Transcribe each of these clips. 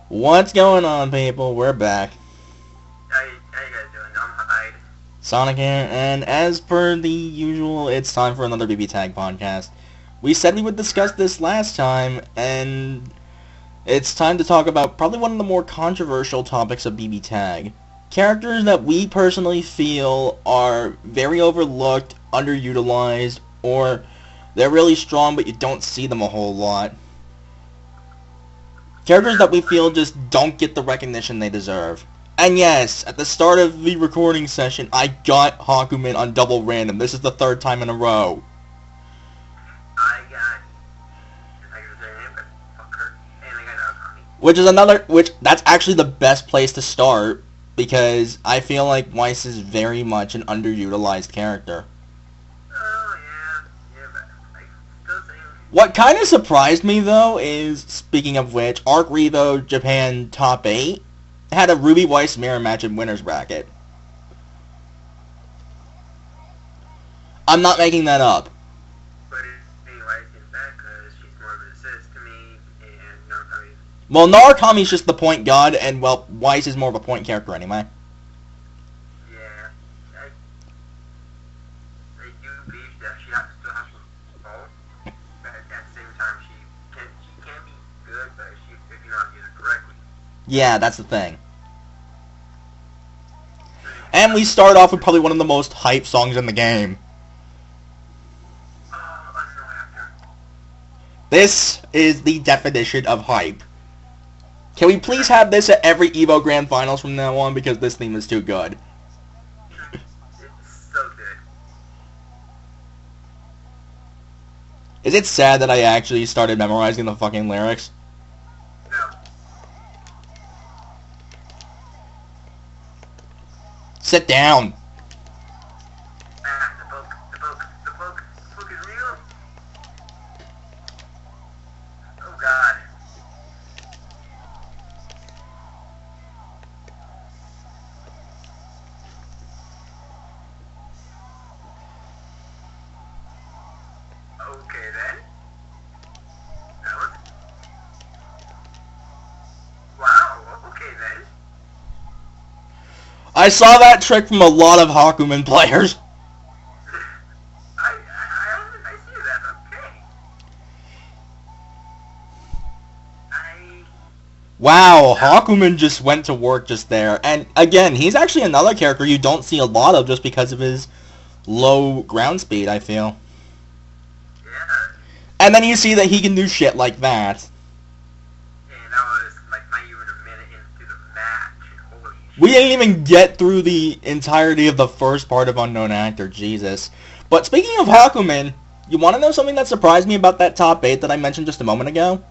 What's going on, people? We're back. How you guys doing? I'm Hyde. Sonic here, and as per the usual, it's time for another BBTAG podcast. We said we would discuss this last time, and it's time to talk about probably one of the more controversial topics of BBTAG. Characters that we personally feel are very overlooked, underutilized, or they're really strong but you don't see them a whole lot. Characters that we feel just don't get the recognition they deserve. And yes, at the start of the recording session, I got Hakumen on double random. This is the third time in a row. I got Tiger's name, but fuck her. And I got Narukami. That's actually the best place to start, because I feel like Weiss is very much an underutilized character. Oh yeah, but like still saying. What kind of surprised me, though, is, speaking of which, Arc Revo Japan Top 8 had a Ruby Weiss mirror match in winner's bracket. I'm not making that up. But anyway, it's back because she's more of an assist to me, and Narukami. Well, Narukami's just the point god, and, well, Weiss is more of a point character anyway. Yeah, I do believe that she still has to fall, but at the same time she can be good, but if you know how to use it correctly. Yeah, that's the thing. And we start off with probably one of the most hype songs in the game. This is the definition of hype. Can we please have this at every EVO Grand Finals from now on, because this theme is too good. It's so good. Is it sad that I actually started memorizing the fucking lyrics? No. Sit down. The book is real. Oh God. Okay then. Wow. Okay then. I saw that trick from a lot of Hakumen players. I see that. Okay. Wow, Hakumen just went to work just there. And again, he's actually another character you don't see a lot of just because of his low ground speed, I feel. Yeah. And then you see that he can do shit like that. And that was like not even a minute into the match. Holy shit. We didn't even get through the entirety of the first part of Unknown Actor, Jesus. But speaking of Hakumen, you want to know something that surprised me about that top 8 that I mentioned just a moment ago?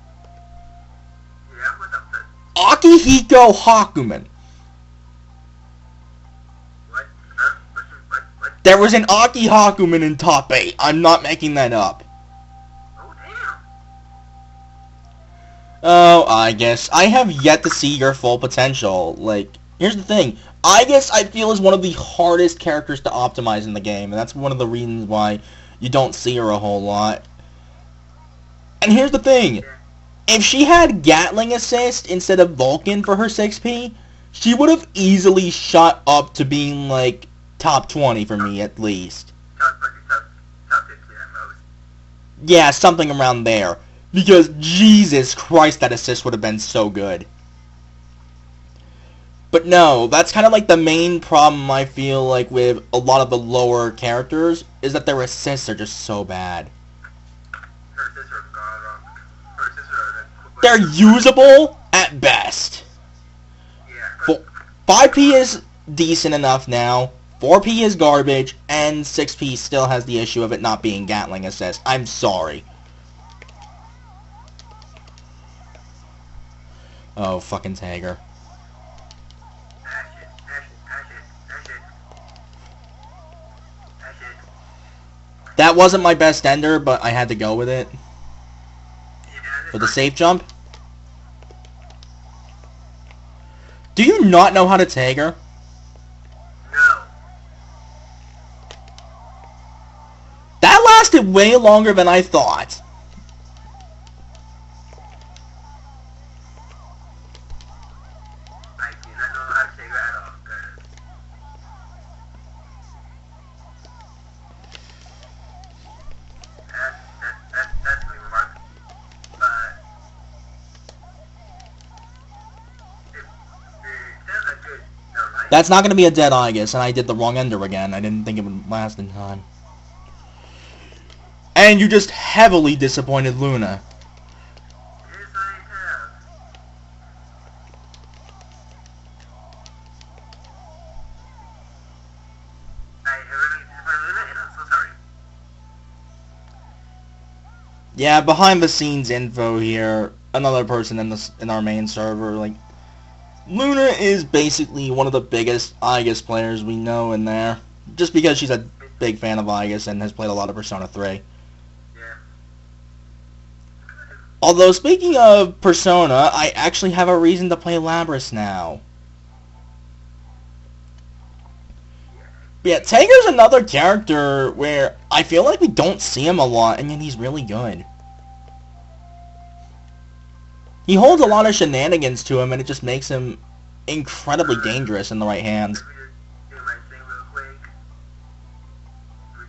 Yeah, what the fuck? Akihiko Hakumen. What? What? There was an Aki Hakumen in top 8. I'm not making that up. Oh damn. Oh, I guess. I have yet to see your full potential. Like, here's the thing. I guess I feel is one of the hardest characters to optimize in the game, and that's one of the reasons why you don't see her a whole lot. And here's the thing. If she had Gatling assist instead of Vulcan for her 6P, she would have easily shot up to being, like, top 20 for me, at least. Top 50 at most. Yeah, something around there. Because, Jesus Christ, that assist would have been so good. But no, that's kind of like the main problem I feel like with a lot of the lower characters, is that their assists are just so bad. Her sister got her sister. They're usable at best. Yeah. 5P is decent enough now, 4P is garbage, and 6P still has the issue of it not being Gatling assist. I'm sorry. Oh, fucking Tiger. That wasn't my best ender, but I had to go with it. For the safe jump. Do you not know how to tag her? No. That lasted way longer than I thought. That's not going to be a dead Aegis, and I did the wrong ender again. I didn't think it would last in time. And you just heavily disappointed Luna. Yes, I have. I have really disappointed Luna, and I'm so sorry. Yeah, behind the scenes info here. Another person in our main server, like, Luna is basically one of the biggest Aegis players we know in there. Just because she's a big fan of Aegis and has played a lot of Persona 3. Yeah. Although, speaking of Persona, I actually have a reason to play Labris now. Yeah, Tager's another character where I feel like we don't see him a lot, and yet he's really good. He holds a lot of shenanigans to him, and it just makes him incredibly dangerous in the right hands. Let me just do my thing real quick. Which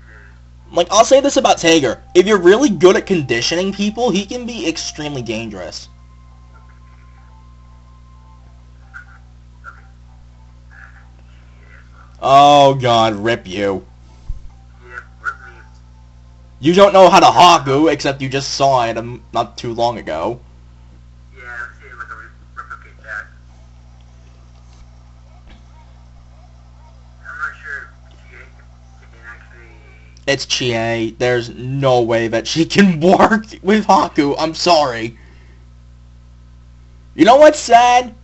is... Like, I'll say this about Tager. If you're really good at conditioning people, he can be extremely dangerous. Oh god, rip you. Yep, rip me. You don't know how to Haku, except you just saw it not too long ago. Yeah, let's see if I can replicate that. I'm not sure if she can actually... It's Chie. There's no way that she can work with Haku. I'm sorry. You know what's sad?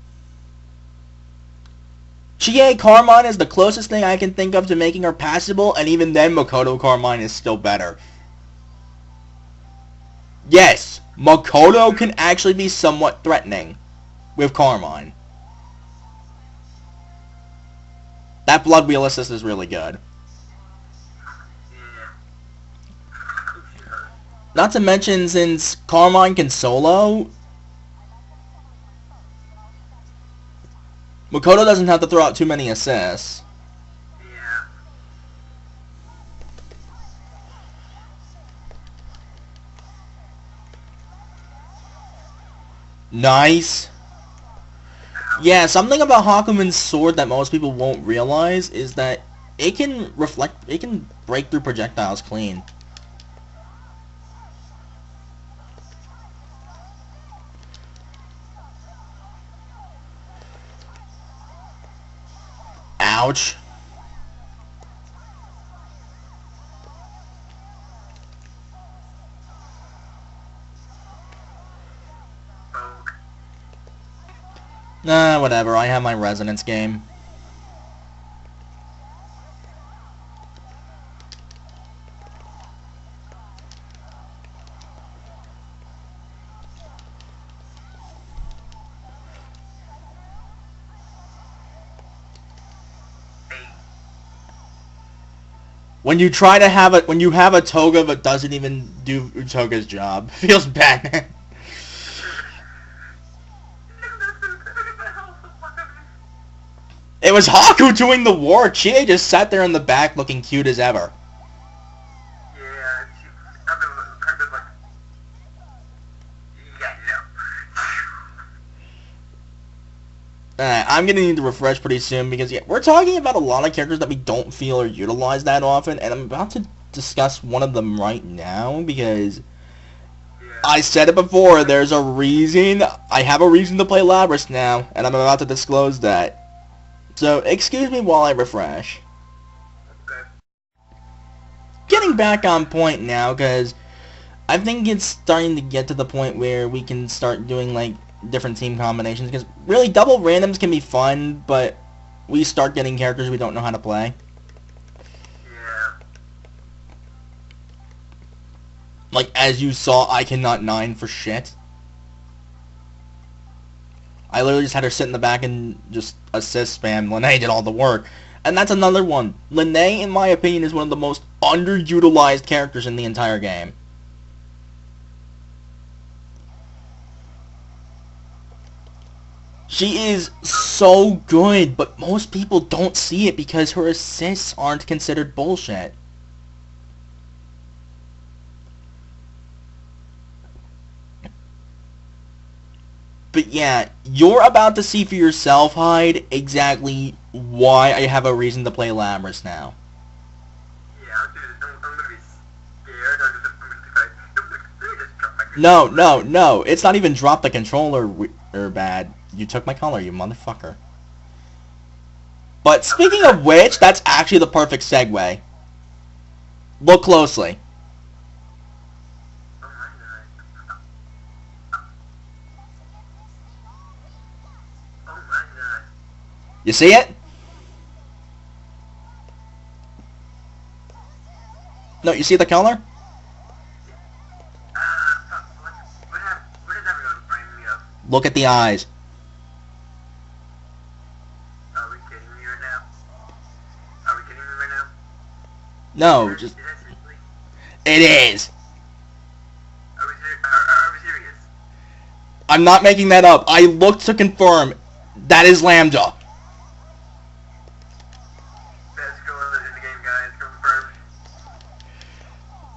Chie Carmine is the closest thing I can think of to making her passable, and even then Makoto Carmine is still better. Yes, Makoto can actually be somewhat threatening with Carmine. That Blood Wheel assist is really good. Yeah. Not to mention, since Carmine can solo, Makoto doesn't have to throw out too many assists. Yeah. Nice. Yeah, something about Hakumen's sword that most people won't realize is that it can break through projectiles clean. Ouch. Poke. Nah, whatever. I have my resonance game. When you try to have when you have a toga that doesn't even do Utoga's job, feels bad, man. It was Haku doing the work. Chie just sat there in the back looking cute as ever. Yeah, I've been like, yeah, no. I'm gonna need to refresh pretty soon because yeah, we're talking about a lot of characters that we don't feel are utilized that often, and I'm about to discuss one of them right now because Yeah. I said it before. There's a reason. I have a reason to play Labris now, and I'm about to disclose that. So excuse me while I refresh. Okay. Getting back on point now because I think it's starting to get to the point where we can start doing like different team combinations because really double randoms can be fun, but we start getting characters we don't know how to play. Yeah. Like as you saw, I cannot 9 for shit. I literally just had her sit in the back and just assist spam. Lene did all the work. And that's another one. Lene, in my opinion, is one of the most underutilized characters in the entire game. She is so good, but most people don't see it because her assists aren't considered bullshit. But yeah, you're about to see for yourself, Hyde, exactly why I have a reason to play Labrys now. Yeah, I'm gonna be scared. I'm just drop my No, controller. no, no. It's not even drop the controller or bad. You took my color, you motherfucker. But I'm gonna speaking die. of which, that's actually the perfect segue. Look closely. Oh my god. Oh my god. You see it? No, you see the color? Fuck, what is everyone framing me up? Look at the eyes. Are we kidding me right now? Are we kidding me right now? No, just... Is that seriously? It is! Are we serious? I'm not making that up. I looked to confirm. That is Lambda. Best color in the game, guys. Confirmed.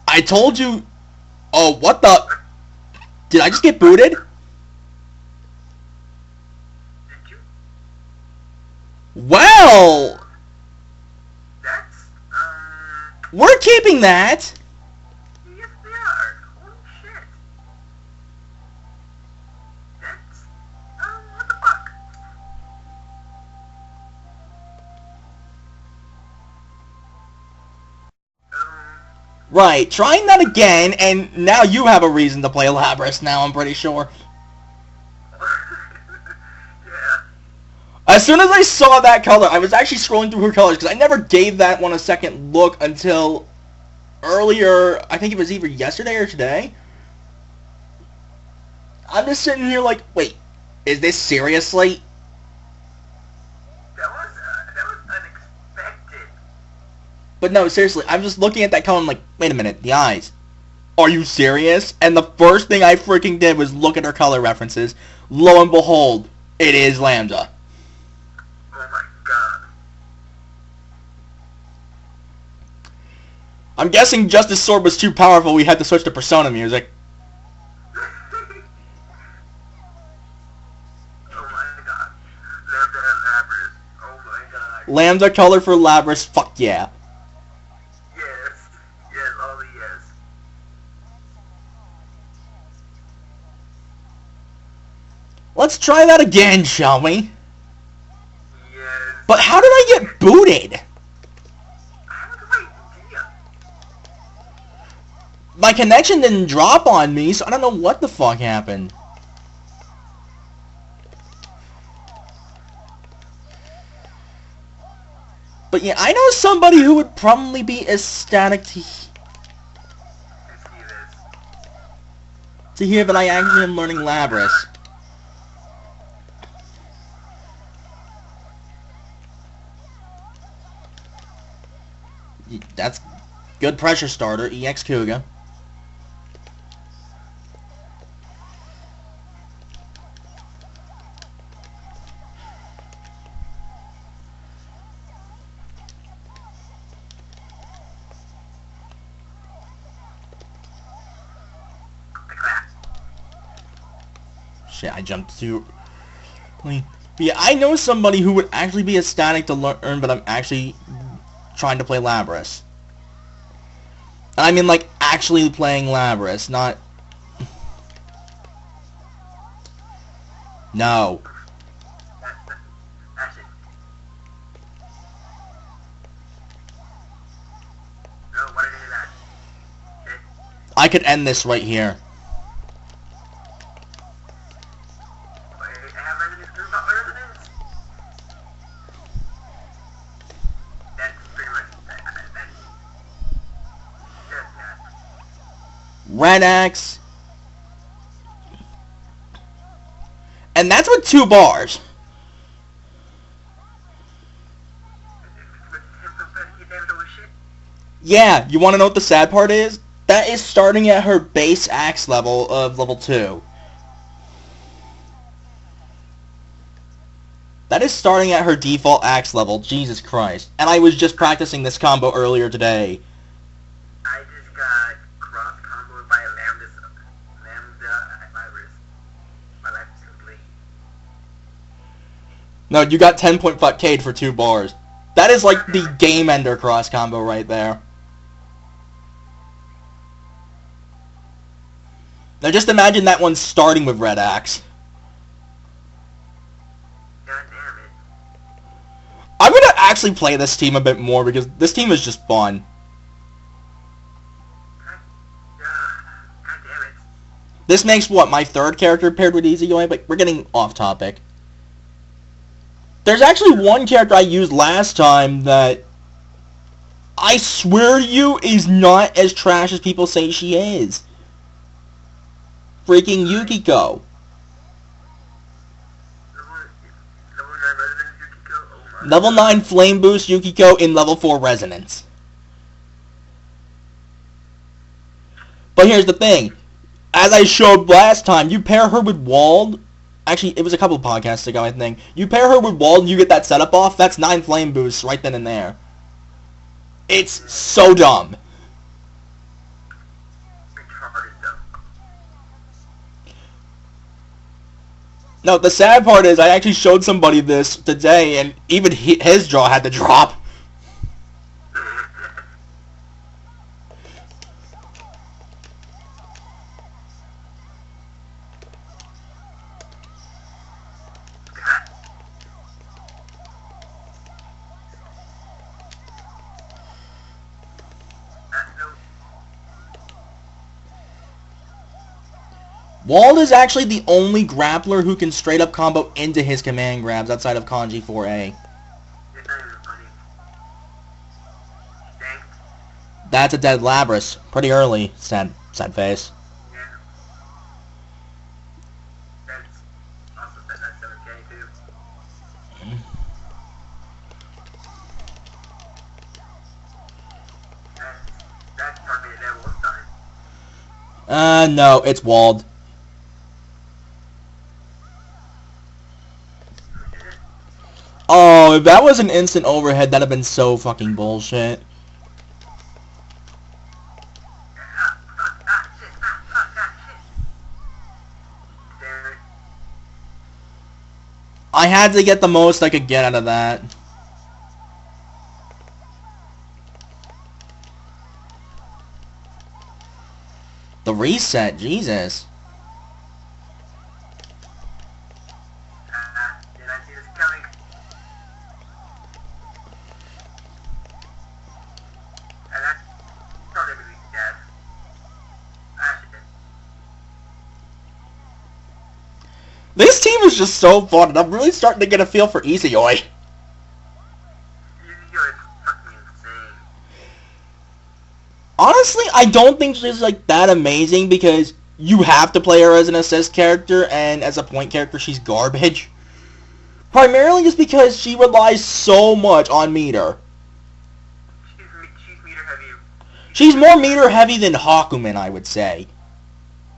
I told you... Oh, what the... Did I just get booted? Did you? Well... That's, We're keeping that. yes they are. Holy shit. That's, what the fuck? Right, trying that again, and now you have a reason to play Labrys now, I'm pretty sure. Yeah. As soon as I saw that color, I was actually scrolling through her colors, because I never gave that one a second look until earlier, I think it was either yesterday or today. I'm just sitting here like, wait, is this seriously? That was unexpected. But no, seriously, I'm just looking at that color and I'm like, wait a minute, the eyes. Are you serious? And the first thing I freaking did was look at her color references. Lo and behold, it is Lambda. Oh my god. I'm guessing Justice Sword was too powerful, we had to switch to Persona music. Oh my god. Lambda and Labrys. Oh my god. Lambda color for Labrys, fuck yeah. Yes. Yes, all the yes. Let's try that again, shall we? Yes. But how did I get booted? I have no idea. My connection didn't drop on me, so I don't know what the fuck happened. But yeah, I know somebody who would probably be ecstatic Let's see this. to hear that I actually am learning Labrys. That's good pressure starter, EX Kuga. Shit, I jumped too. But yeah, I know somebody who would actually be ecstatic to learn, but I'm actually trying to play Labrys. I mean, like, actually playing Labrys, not... No. That's it. No, why did I do that? Shit. I could end this right here. I have residence group about residence. That's pretty much that's just that. Red X. And that's with 2 bars. Yeah, you want to know what the sad part is? That is starting at her base axe level of level 2. That is starting at her default axe level, Jesus Christ. And I was just practicing this combo earlier today. I just got cross comboed by Lambda at my wrist. My life is complete. No, you got 10.5K for 2 bars. That is like the game ender cross combo right there. Now just imagine that one starting with Red Axe. God damn it. I'm gonna actually play this team a bit more because this team is just fun. God damn it. This makes what, my 3rd character paired with Easy Going, but we're getting off topic. There's actually one character I used last time that I swear to you is not as trash as people say she is. Freaking Yukiko. Level 9 Flame Boost Yukiko in level 4 Resonance. But here's the thing. As I showed last time, you pair her with Wald. Actually, it was a couple of podcasts ago, I think. You pair her with Wald and you get that setup off. That's 9 Flame Boosts right then and there. It's so dumb. No, the sad part is I actually showed somebody this today, and even his jaw had to drop. Wald is actually the only grappler who can straight up combo into his command grabs outside of Kanji 4A. That's a dead Labras. Pretty early, sad face. Yeah. That's also set at 7K too. That's probably a devil this time. No, it's Wald. Oh, if that was an instant overhead, that'd have been so fucking bullshit. I had to get the most I could get out of that. The reset, Jesus. Did I see this coming? And that's probably going to be dead. This team is just so fun, and I'm really starting to get a feel for Easy Oi. Honestly, I don't think she's like that amazing because you have to play her as an assist character, and as a point character, she's garbage. Primarily just because she relies so much on meter. She's meter heavy. She's more meter heavy than Hakumen, I would say.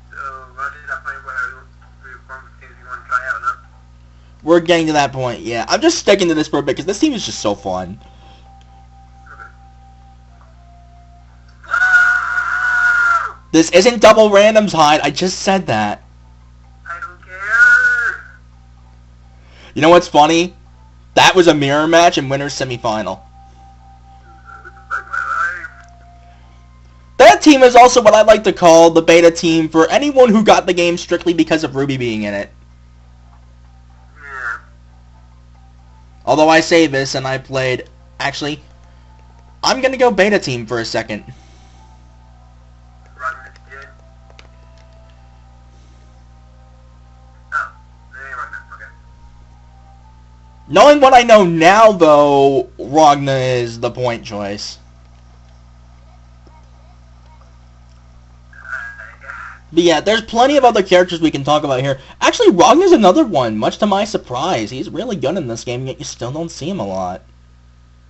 So, Roger, that point where we form teams you want to try out, huh? We're getting to that point, yeah. I'm just sticking to this for a bit because this team is just so fun. This isn't double randoms, Hyde. I just said that. I don't care. You know what's funny? That was a mirror match in winner's semifinal. That team is also what I like to call the beta team for anyone who got the game strictly because of Ruby being in it. Yeah. Although I say this and I played... Actually, I'm gonna go beta team for a second. Knowing what I know now, though, Ragna is the point choice. But yeah, there's plenty of other characters we can talk about here. Actually, Ragna's another one, much to my surprise. He's really good in this game, yet you still don't see him a lot.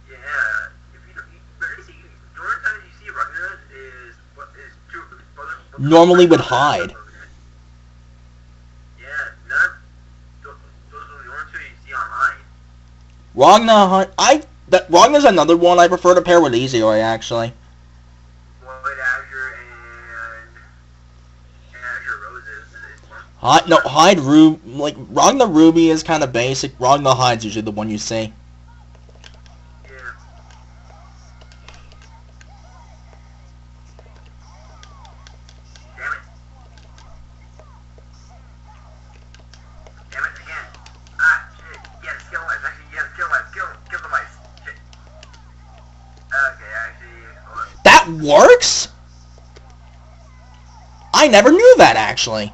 Yeah, if you barely see, the only time you see Ragna is two normally with Hyde. Yeah, those are the only two you see online. Ragna, Ragna's another one I prefer to pair with Izoi, actually. White Azure and Azure Roses. No, hide like Ragnar Ruby is kind of basic. Ragnar hide's usually the one you see. Yeah. Damn it. Damn it again. Ah, shit. Yeah, skill wise. Actually, yeah, skill wise. Kill the mice. Shit. Okay, actually. That works? I never knew that, actually.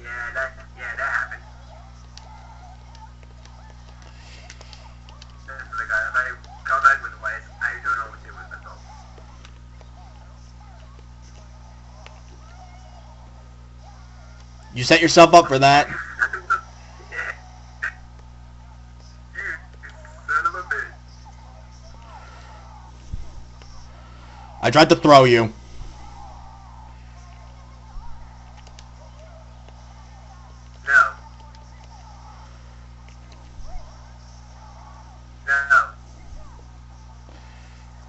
Yeah, that happened. That's what I got. If I come back with the mice, I don't know what to do with myself. You set yourself up for that. Yeah. You son of a bitch. I tried to throw you. No.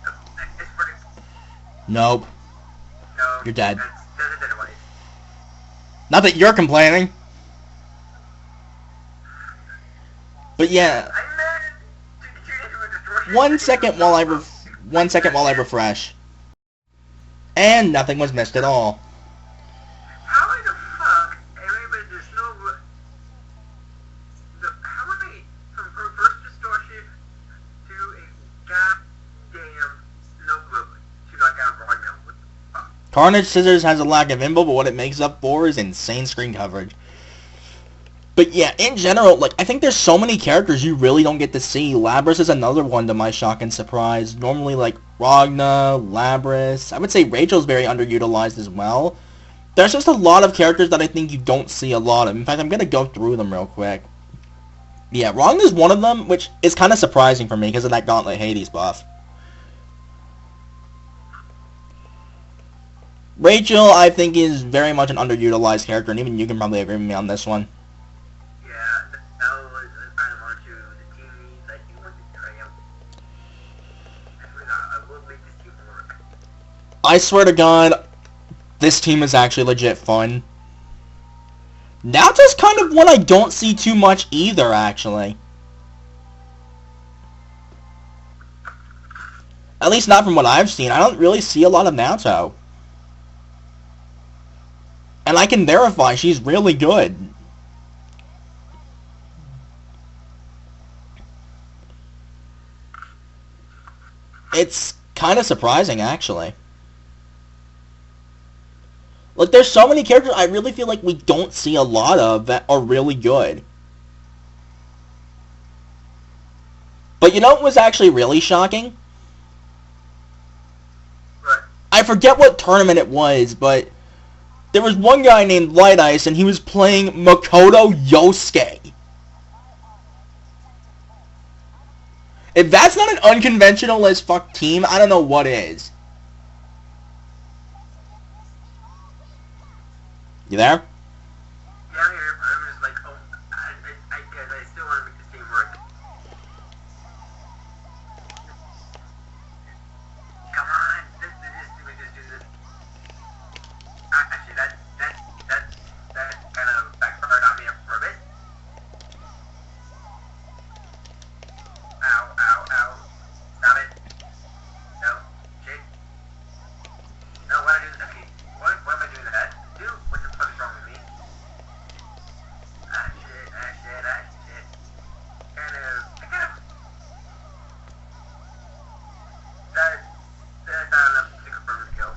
No. It's pretty. Nope. No. You're dead. That's a dead mice. Not that you're complaining. But yeah, I managed to get you into a distortion. 1 second while I 1 second while I refresh. And nothing was missed at all. How in the fuck? Anyway, there's no. How many from first distortion to a goddamn notebook to knock out Ragnar? What the fuck? Carnage Scissors has a lack of info, but what it makes up for is insane screen coverage. But yeah, in general, like, I think there's so many characters you really don't get to see. Labras is another one to my shock and surprise. Normally, like, Ragnar, Labras. I would say Rachel's very underutilized as well. There's just a lot of characters that I think you don't see a lot of. In fact, I'm going to go through them real quick. Yeah, Ragnar's one of them, which is kind of surprising for me because of that Gauntlet Hades buff. Rachel, I think, is very much an underutilized character, and even you can probably agree with me on this one. That was kind of onto the team needs. I think with the triumph. I forgot. I will make this team work. I swear to God, this team is actually legit fun. Naoto's kind of one I don't see too much either, actually. At least not from what I've seen. I don't really see a lot of Naoto. And I can verify she's really good. It's kind of surprising, actually. Like, there's so many characters I really feel like we don't see a lot of that are really good. But you know what was actually really shocking? Right. I forget what tournament it was, but there was one guy named Light Ice, and he was playing Makoto Yosuke. If that's not an unconventional as fuck team, I don't know what is. You there? Yeah, I'm here. I'm just like, oh, I still want to make this team work. Come on, we just do this. Actually, that kind of backfired on me for a bit. Ow, ow, ow. Stop it. No. Shit. No, what I do? Okay. What am I doing that? Dude, what the fuck is wrong with me? Ah, shit. That's not enough to confirm the kill.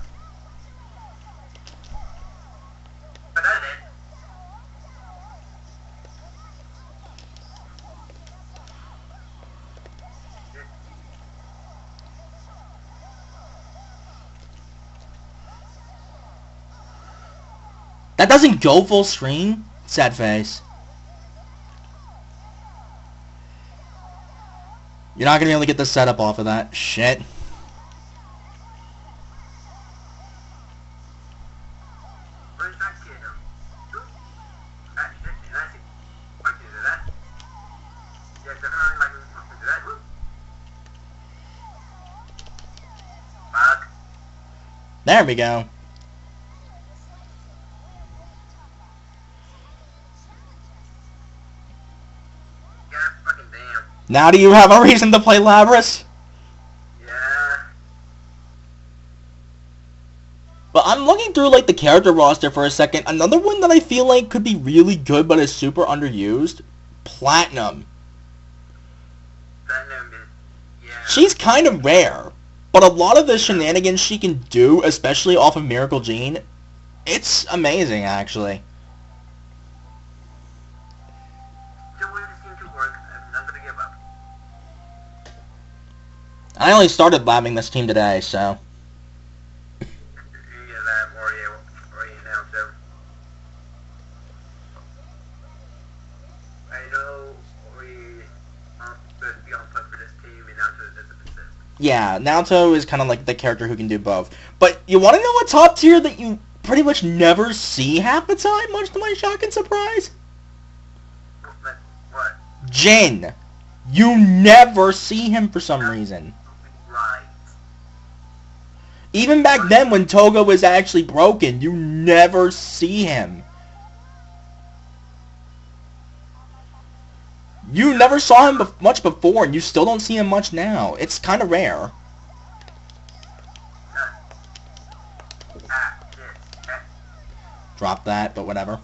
But that is it. That doesn't go full screen? Sad face. You're not gonna be able to get the setup off of that. Shit. Where's that kid? Ah, shit, that's it. Why can't you do that? There we go. God fucking damn. Now do you have a reason to play Labras? Yeah. But I'm looking through like the character roster for a second. Another one that I feel like could be really good but is super underused. Platinum. Platinum is, yeah. She's kind of rare, but a lot of the shenanigans she can do, especially off of Miracle Gene, it's amazing actually. The way this seems to work, I'm not gonna give up. I only started labbing this team today, so. Yeah, that already now, so. I know we aren't supposed to be on plug for this team, and now it's a consistent. Yeah, Naoto is kind of like the character who can do both. But you want to know a top tier that you pretty much never see half the time, much to my shock and surprise? What? Jin. You never see him for some reason. Right. Even back then when Toga was actually broken, you never see him. You never saw him much before, and you still don't see him much now. It's kind of rare. Drop that, but whatever.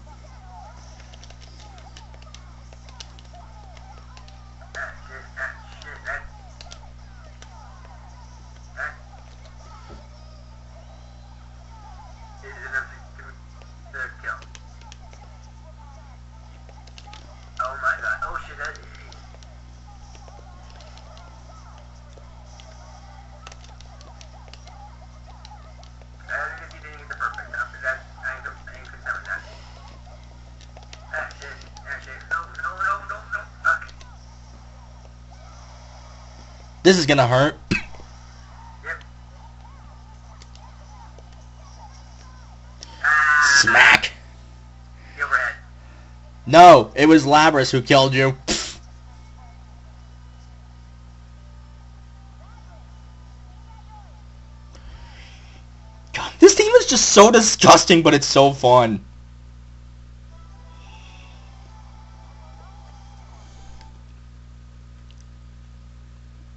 Oh my god, oh shit, that is... I think you didn't get the perfect now, but that, I ain't concerned with that. Ah shit, no, fuck. This is gonna hurt. Yep. Smack. You're red. No, it was Labras who killed you. God, this team is just so disgusting, but it's so fun.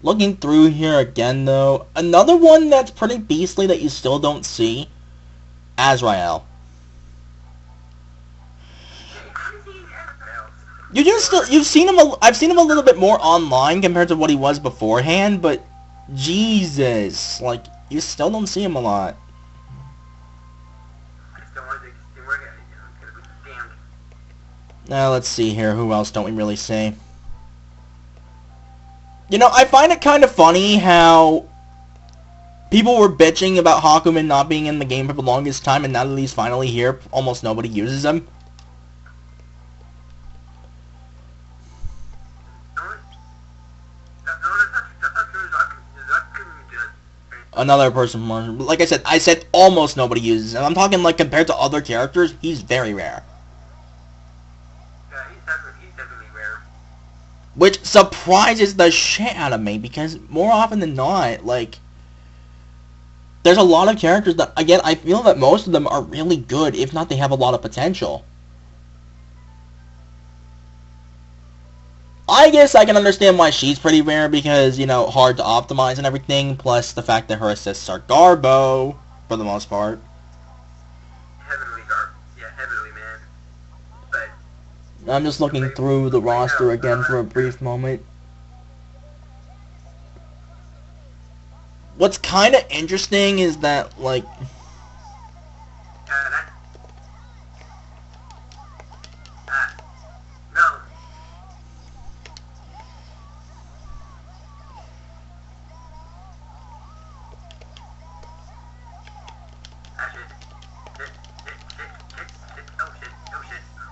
Looking through here again, though, another one that's pretty beastly that you still don't see, Azrael. You've seen him. I've seen him a little bit more online compared to what he was beforehand, but Jesus, like you still don't see him a lot. Now let's see here. Who else don't we really see? You know, I find it kind of funny how people were bitching about Hakumen not being in the game for the longest time, and now that he's finally here, almost nobody uses him. Another person, like I said almost nobody uses him. I'm talking like compared to other characters, he's very rare. Yeah, he's definitely rare. Which surprises the shit out of me, because more often than not, like, there's a lot of characters that, again, I feel that most of them are really good, if not they have a lot of potential. I guess I can understand why she's pretty rare, because, you know, hard to optimize and everything, plus the fact that her assists are Garbo, for the most part. Heavenly man. But I'm just looking through the roster again for a brief moment. What's kind of interesting is that, like... no.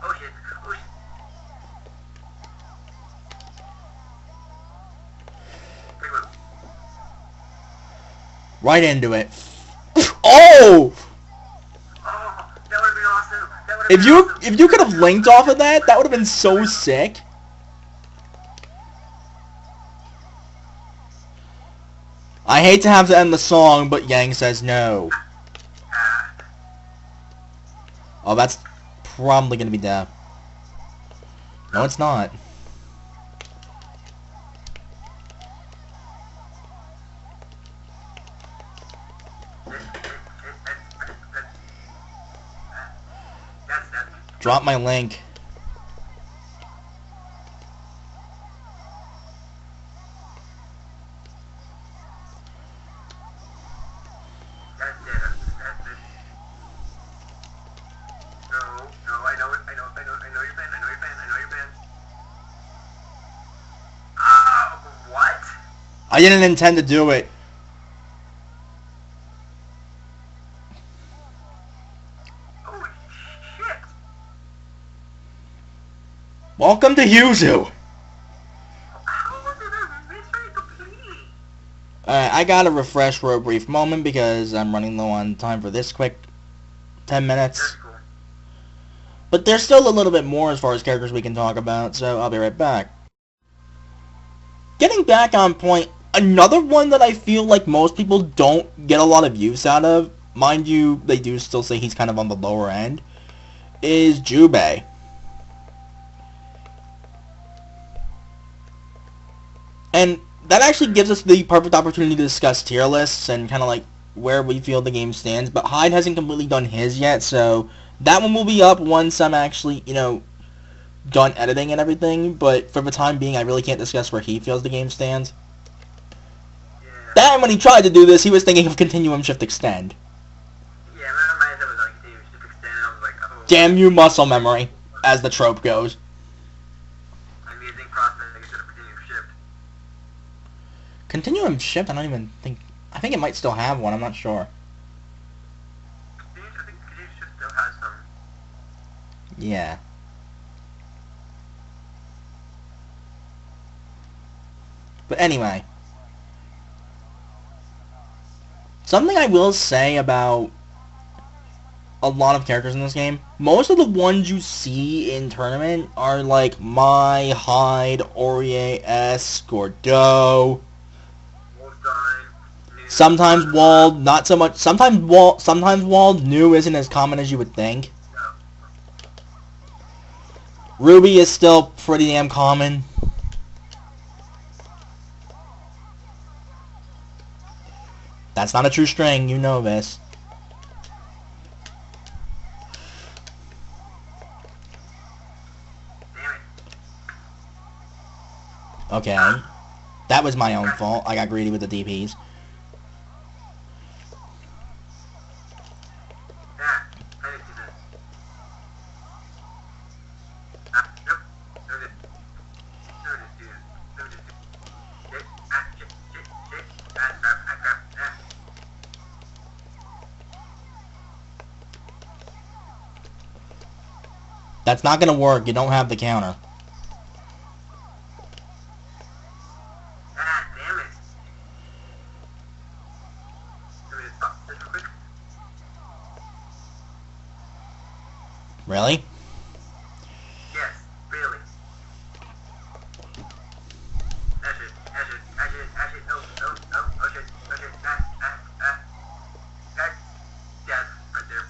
Oh shit. Right into it. Oh! Oh, that would have been awesome. If you could have linked off of that, that would have been so sick. I hate to have to end the song, but Yang says no. Oh, that's probably gonna be death. No, it's not. Drop my link. I didn't intend to do it. Oh shit! Welcome to Yuzu. How was it a mystery completely? Alright, I gotta refresh for a brief moment because I'm running low on time for this quick 10 minutes. That's cool. But there's still a little bit more as far as characters we can talk about, so I'll be right back. Getting back on point, another one that I feel like most people don't get a lot of use out of, mind you, they do still say he's kind of on the lower end, is Jubei. And that actually gives us the perfect opportunity to discuss tier lists and kind of like where we feel the game stands, but Hyde hasn't completely done his yet, so that one will be up once I'm actually, done editing and everything, but for the time being, I really can't discuss where he feels the game stands. Yeah. Then, when he tried to do this, he was thinking of Continuum Shift Extend. Yeah, my mindset was like, dude, just extend. I was like, oh. Damn you, muscle memory, as the trope goes. Amazing prospect instead of continuing shift. Continuum Shift, I don't even think... I think it might still have one, I'm not sure. I think continuing shift still has some. Yeah. But anyway. Something I will say about a lot of characters in this game, most of the ones you see in tournament are like Mai, Hyde, Aurier, S, Gordeau. Sometimes Wald, not so much. Sometimes Wald new isn't as common as you would think. Ruby is still pretty damn common. That's not a true string, you know this. Okay. That was my own fault. I got greedy with the DPs. That's not gonna work. You don't have the counter. Damn it. Really? Yes, really. Actually, oh shit, that's death right there.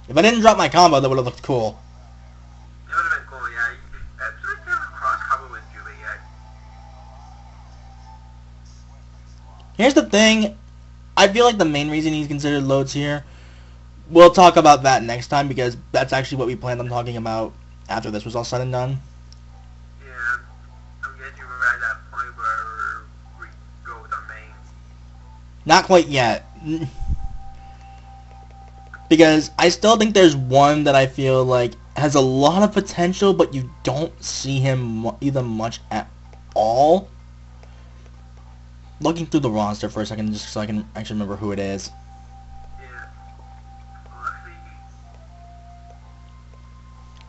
If I didn't drop my combo, that would have looked cool. It would have been cool, yeah. That's really kind of cross combo with Julie, yeah. Here's the thing. I feel like the main reason he's considered low tier, we'll talk about that next time because that's actually what we planned on talking about after this was all said and done. Yeah, I'm guessing we're at that point where we go with our main. Not quite yet. Because I still think there's one that I feel like has a lot of potential, but you don't see him either much at all. Looking through the roster for a second just so I can actually remember who it is. Yeah. Well, actually,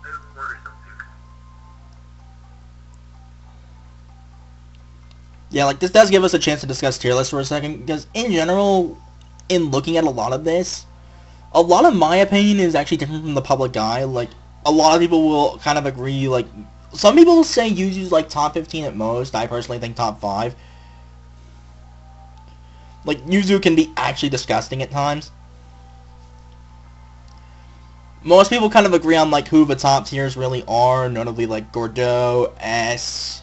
I ordered something. Yeah, like this does give us a chance to discuss tier lists for a second, because in general, in looking at a lot of this, a lot of my opinion is actually different from the public eye. Like, a lot of people will kind of agree, like, some people will say Yuzu's like top 15 at most. I personally think top 5. Like, Yuzu can be actually disgusting at times. Most people kind of agree on, like, who the top tiers really are, notably, like, Gordeau, S,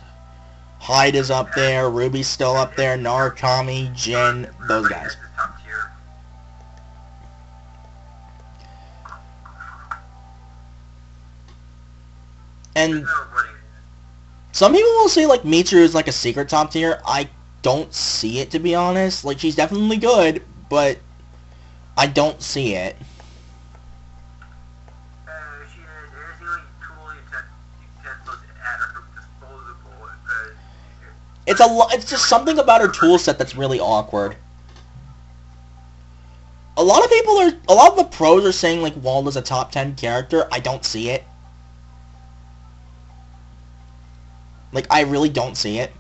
Hyde is up there, Ruby's still up there, Narukami, Jin, those guys. And some people will say, like, Mitsuru is, like, a secret top tier. I don't see it, to be honest. Like, she's definitely good, but I don't see it. It's just something about her tool set that's really awkward. A lot of the pros are saying, like, Walda's a top 10 character. I don't see it. Like, I really don't see it.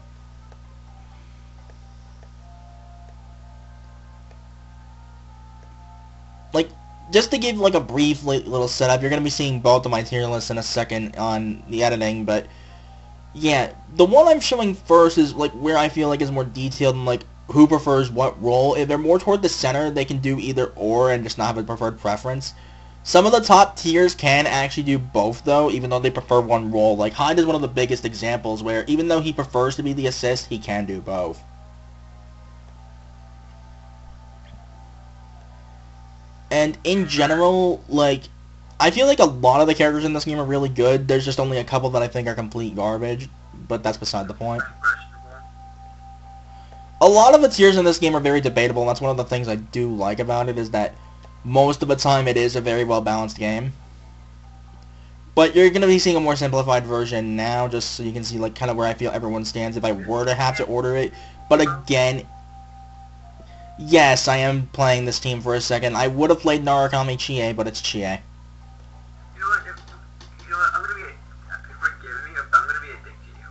Like, just to give, like, a brief little setup, you're going to be seeing both of my tier lists in a second on the editing, but yeah, the one I'm showing first is, like, where I feel like is more detailed and, like, who prefers what role. If they're more toward the center, they can do either or and just not have a preferred preference. Some of the top tiers can actually do both, though, even though they prefer one role. Like, Hyde is one of the biggest examples where, even though he prefers to be the assist, he can do both. And in general, like, I feel like a lot of the characters in this game are really good. There's just only a couple that I think are complete garbage, but that's beside the point. A lot of the tiers in this game are very debatable, and that's one of the things I do like about it, is that most of the time it is a very well-balanced game. But you're going to be seeing a more simplified version now, just so you can see, like, kind of where I feel everyone stands if I were to have to order it. But again, yes, I am playing this team for a second. I would have played Narukami Chie, but it's Chie. You know what? I'm gonna be. Forgive me if I'm gonna be a dick to you.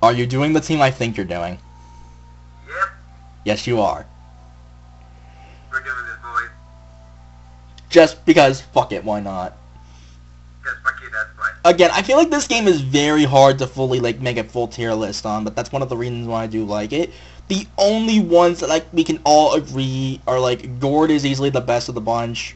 Are you doing the team I think you're doing? Yep. Yes, you are. We're doing this, boys. Just because, fuck it, why not? Yes, fuck you, that's fine. Again, I feel like this game is very hard to fully, like, make a full tier list on, but that's one of the reasons why I do like it. The only ones that, like, we can all agree are, like, Gord is easily the best of the bunch,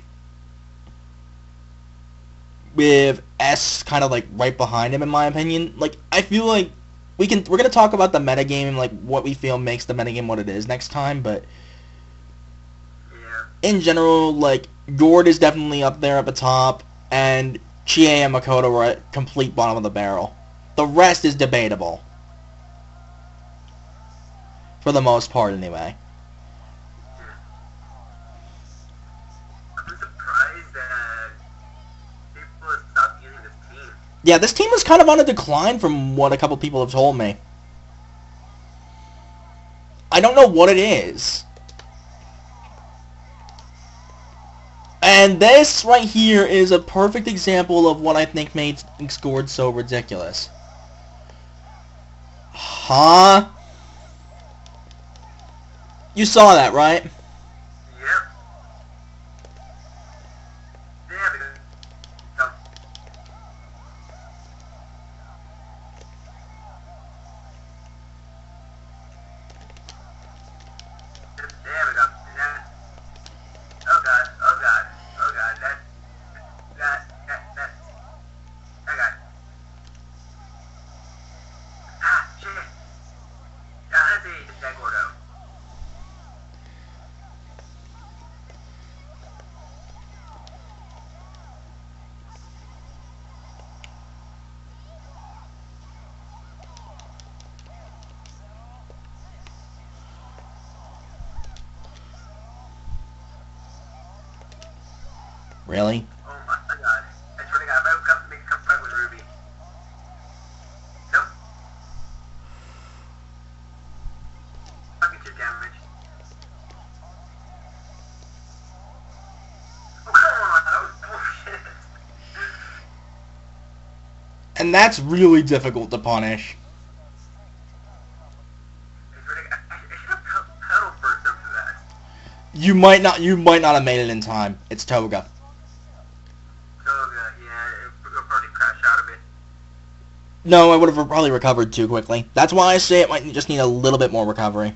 with S kind of, like, right behind him, in my opinion. Like, I feel like we're gonna talk about the metagame and, like, what we feel makes the metagame what it is next time, but yeah, in general, like, Gord is definitely up there at the top, and Chie and Makoto are at complete bottom of the barrel. The rest is debatable. For the most part, anyway. I'm surprised that people have stopped using this team. Yeah, this team is kind of on a decline from what a couple people have told me. I don't know what it is. And this right here is a perfect example of what I think made Gord so ridiculous. Huh? You saw that, right? Yep. Yeah, because... No. There we go. Oh god, oh god, oh god, that... I got it. Ah, shit. That's it, that Gordo. Really? Oh my god. I swear to god, if I would come to make a comeback with Ruby. Nope. Fucking chip damage. Oh, come on, that was bullshit. And that's really difficult to punish. I swear to god, I should have pedal first after that. You might not have made it in time. It's Toga. Toga, yeah, it'll probably crash out of it. No, I would have probably recovered too quickly. That's why I say it might just need a little bit more recovery.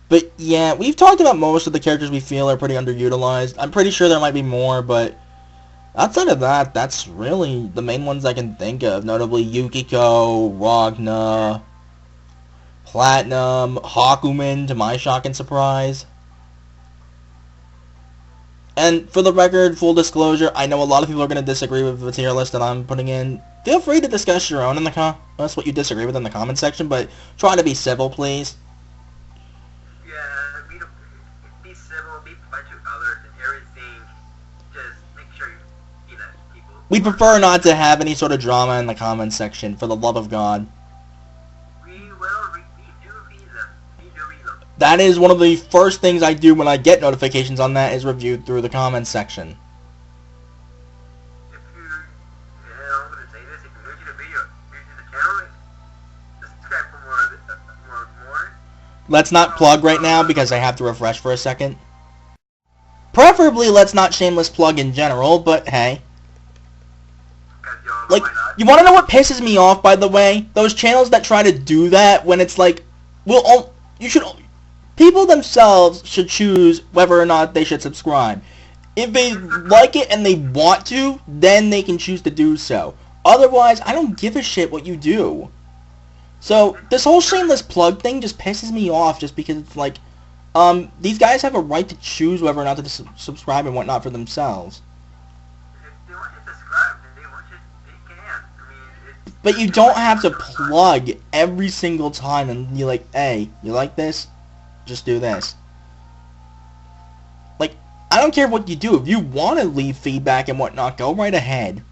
But yeah, we've talked about most of the characters we feel are pretty underutilized. I'm pretty sure there might be more, but outside of that, that's really the main ones I can think of. Notably Yukiko, Ragna, Platinum, Hakumen, to my shock and surprise. And for the record, full disclosure, I know a lot of people are going to disagree with the tier list that I'm putting in. Feel free to discuss your own in the that's what you disagree with in the comment section, but try to be civil, please. Yeah, be civil, be polite to others, and everything. Just make sure you know people. We prefer not to have any sort of drama in the comment section, for the love of God. We do read them. We do read them. That is one of the first things I do when I get notifications on that, is reviewed through the comments section. If you, I'm gonna say this, if you're new to the video, new to the channel, subscribe for more. Let's not plug right now because I have to refresh for a second. Preferably, let's not shameless plug in general, but hey. Like, you want to know what pisses me off, by the way? Those channels that try to do that when it's like, people themselves should choose whether or not they should subscribe. If they like it and they want to, then they can choose to do so. Otherwise, I don't give a shit what you do. So, this whole shameless plug thing just pisses me off just because it's like, these guys have a right to choose whether or not to subscribe and whatnot for themselves. If they want to subscribe, they can. I mean, But you don't have to plug every single time and you're like, hey, you like this? Just do this. Like, I don't care what you do. If you want to leave feedback and whatnot, go right ahead.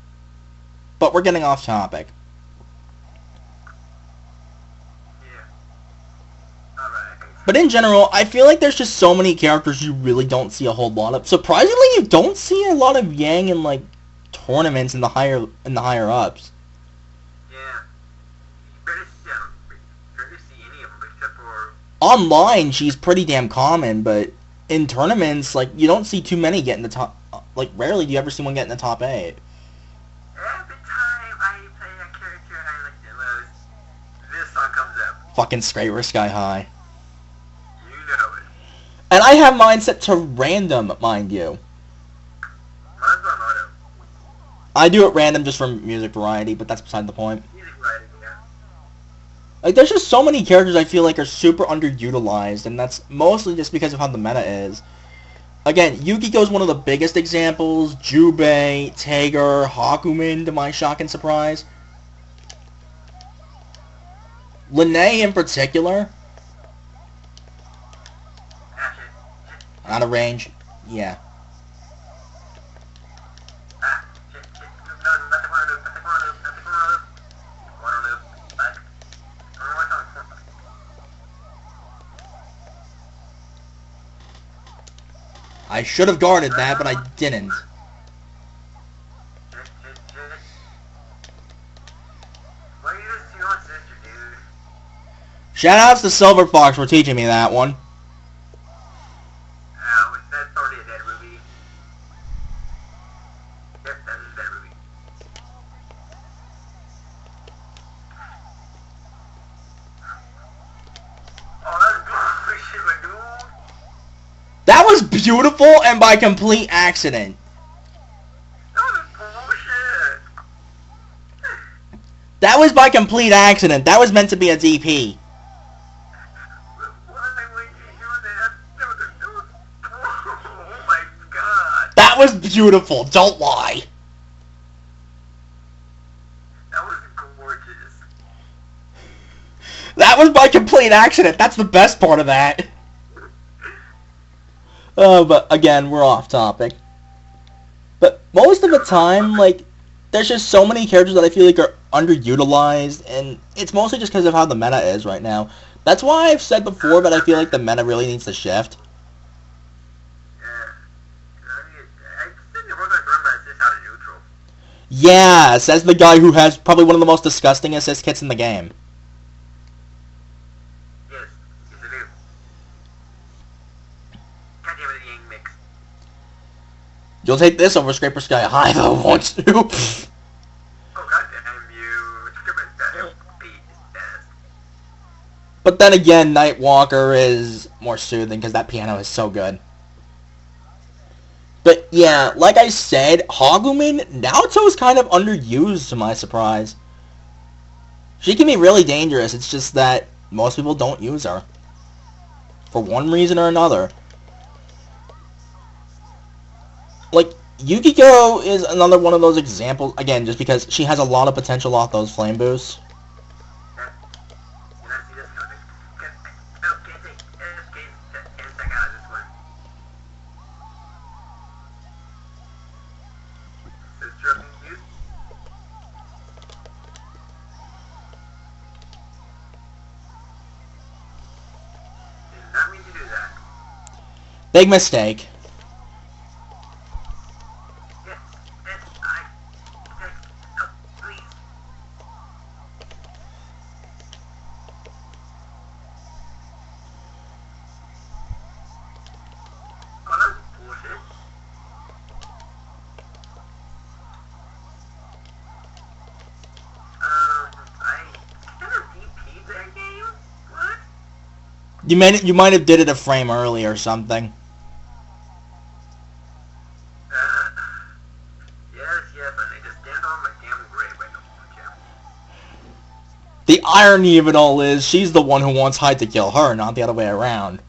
But we're getting off topic. But in general, I feel like there's just so many characters you really don't see a whole lot of. Surprisingly, you don't see a lot of Yang in like tournaments in the higher ups. Yeah, you barely see any of them except for. Online, she's pretty damn common, but in tournaments, like you don't see too many get in the top. Like rarely do you ever see one get in the top 8. Every time I play a character I like the most, this song comes up. Fucking Scraper Sky High. And And I have mine set to random, mind you. mine's on auto. I do it random just for music variety, but that's beside the point. Music writing, yeah. Like, there's just so many characters I feel like are super underutilized, and that's mostly just because of how the meta is. Again, Yukiko's one of the biggest examples, Jubei, Tager, Hakumen, to my shock and surprise. Lene in particular. Out of range, yeah. I should have guarded that, but I didn't. Shoutouts to Silver Fox for teaching me that one. That's already a dead Ruby. Yep, that is a dead Ruby. Oh, that's bullshit, my dude. That was beautiful and by complete accident. That was bullshit. That was by complete accident. That was meant to be a DP. Why would you do that? Oh my god. That was beautiful, don't lie. That was gorgeous. That was by complete accident. That's the best part of that. But again, we're off topic. But most of the time, like, there's just so many characters that I feel like are underutilized, and it's mostly just because of how the meta is right now. That's why I've said before that I feel like the meta really needs to shift. Yeah, says the guy who has probably one of the most disgusting assist kits in the game. Yes, yes I do. God damn it, the Yang mix. You'll take this over Scraper Sky High, though, won't you? Oh god damn you. Scraper Sky High is best. But then again, Nightwalker is more soothing because that piano is so good. But yeah, like I said, Hagumin, Naoto is kind of underused to my surprise. She can be really dangerous, it's just that most people don't use her. For one reason or another. Like, Yukiko is another one of those examples, again, just because she has a lot of potential off those flame boosts. Big mistake. You might have did it a frame early or something. The irony of it all is, she's the one who wants Hyde to kill her, not the other way around.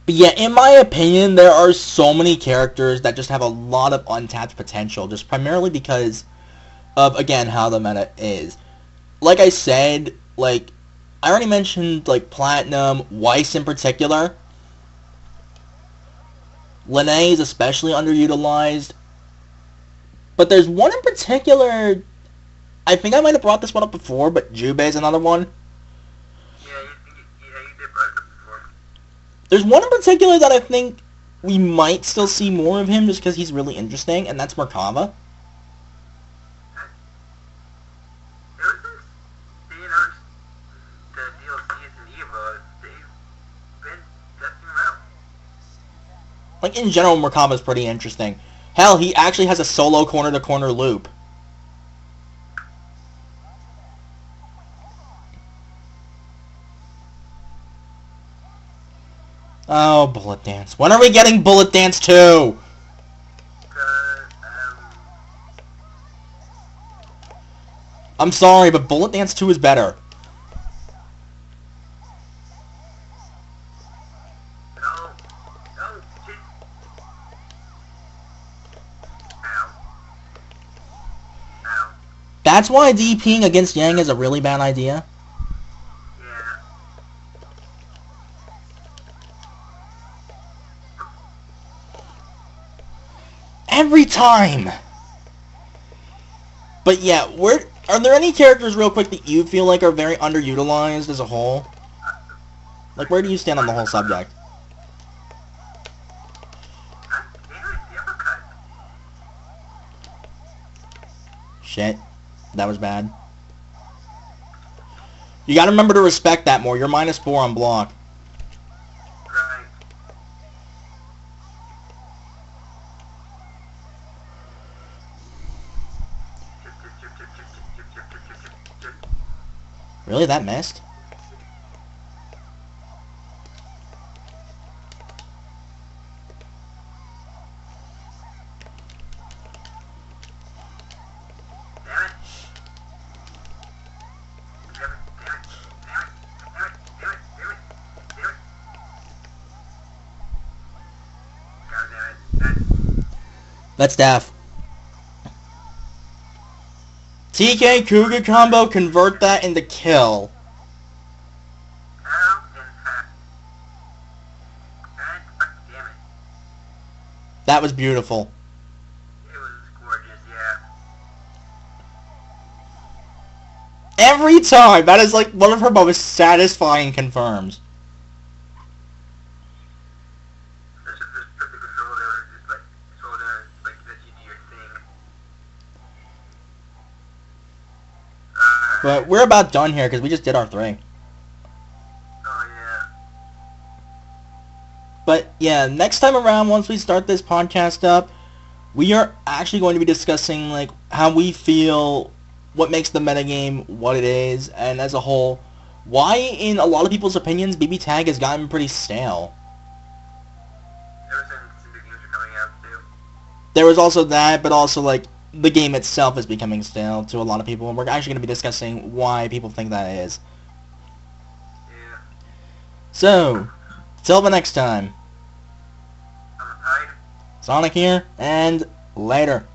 But yeah, in my opinion, there are so many characters that just have a lot of untapped potential, just primarily because of, again, how the meta is. Like I said, like, I already mentioned, like, Platinum, Weiss in particular. Lene is especially underutilized. But there's one in particular, I think I might have brought this one up before, but Jubei is another one. Yeah, you did bring it up before. There's one in particular that I think we might still see more of him just because he's really interesting, and that's Merkava. Ever since they announced the DLCs in EVO, they've been testing him out. Like, in general, Merkava's pretty interesting. Hell, he actually has a solo corner-to-corner loop. Oh, Bullet Dance. When are we getting Bullet Dance 2? I'm sorry, but Bullet Dance 2 is better. That's why DPing against Yang is a really bad idea. Yeah. Every time! But yeah, are there any characters, real quick, that you feel like are very underutilized as a whole? Like, where do you stand on the whole subject? Shit. That was bad. You gotta remember to respect that more. You're -4 on block. Right. Really? That missed? That's daft. TK Cougar combo, convert that into kill. That was beautiful. It was gorgeous, yeah. Every time! That is like one of her most satisfying confirms. But we're about done here because we just did our 3. Oh, yeah. But yeah, next time around, once we start this podcast up, we are actually going to be discussing like how we feel, what makes the metagame what it is, and as a whole, why in a lot of people's opinions BBTAG has gotten pretty stale. Ever since the games are coming out too. There was also that, but also like the game itself is becoming stale to a lot of people, and we're actually going to be discussing why people think that is. Yeah. So, till the next time, I'm tired. Sonic here, and later.